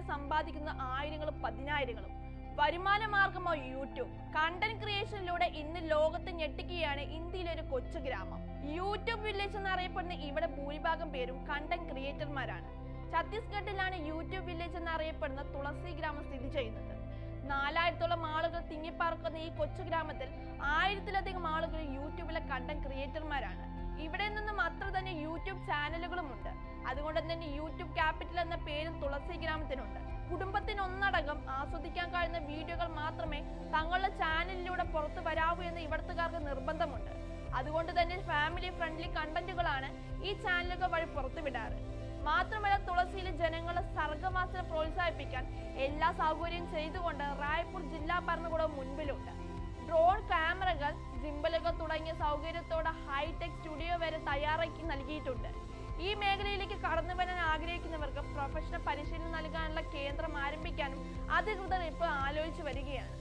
സമ്പാദിക്കുന്ന ആയിരങ്ങളും പതിനായിരങ്ങളും. വരുമാന മാർഗമോ YouTube. Content ക്രിയേഷനിലൂടെ ഇന്ന് ലോകത്തെ ഞെട്ടിക്കുകയാണ് ഇന്ത്യയിലെ ഒരു കൊച്ചു ഗ്രാമം. യൂട്യൂബ് വില്ലേജ് എന്നറിയപ്പെടുന്ന ഇവിടെ ഭൂരിഭാഗം പേരും കണ്ടന്റ് ക്രിയേറ്റർമാരാണ്. ഛത്തീസ്ഗഡിലാണ് യൂട്യൂബ് വില്ലേജ് എന്നറിയപ്പെടുന്ന തുളസി ഗ്രാമം സ്ഥിതി ചെയ്യുന്നത്. 4000-ഓളം ആളുകൾ തിങ്ങിപ്പാർക്കുന്ന ഈ കൊച്ചു ഗ്രാമത്തിൽ 1000-ലധികം ആളുകൾ യൂട്യൂബിലെ കണ്ടന്റ് ക്രിയേറ്റർമാരാണ്. ഇവിടെ നിന്നും അത്ര തന്നെ യൂട്യൂബ് ചാനലുകളുമുണ്ട്. അതുകൊണ്ട് തന്നെ യൂട്യൂബ് ക്യാപിറ്റൽ എന്ന പേരും തുളസി ഗ്രാമത്തിനുണ്ട്. കുടുംബത്തിനൊന്നടങ്കം ആസ്വദിക്കാൻ കഴിയുന്ന വീഡിയോകൾ മാത്രമേ തങ്ങളുടെ ചാനലിലൂടെ പുറത്തു വരാവൂ എന്ന് ഇവിടുത്തുകാർക്ക് നിർബന്ധമുണ്ട്. അതുകൊണ്ട് തന്നെ ഫാമിലി ഫ്രണ്ട്ലി കണ്ടന്റുകളാണ് ഈ ചാനലുകൾ വഴി പുറത്തുവിടാറ്. മാത്രമല്ല, തുളസിയിലെ ജനങ്ങളെ സർഗവാസന പ്രോത്സാഹിപ്പിക്കാൻ എല്ലാ സൗകര്യവും ചെയ്തുകൊണ്ട് റായ്പൂർ ജില്ലാ ഭരണകൂടം മുൻപിലുണ്ട്. ഡ്രോൺ ക്യാമറകൾ, ജിംബലുകൾ തുടങ്ങിയ സൗകര്യത്തോടെ ഹൈടെക് സ്റ്റുഡിയോ വരെ തയ്യാറാക്കി നൽകിയിട്ടുണ്ട്. ഈ മേഖലയിലേക്ക് കടന്നു വരാൻ ആഗ്രഹിക്കുന്നവർക്ക് പ്രൊഫഷണൽ പരിശീലനം നൽകാനുള്ള കേന്ദ്രം ആരംഭിക്കാനും അധികൃതർ ഇപ്പോൾ ആലോചിച്ചു വരികയാണ്.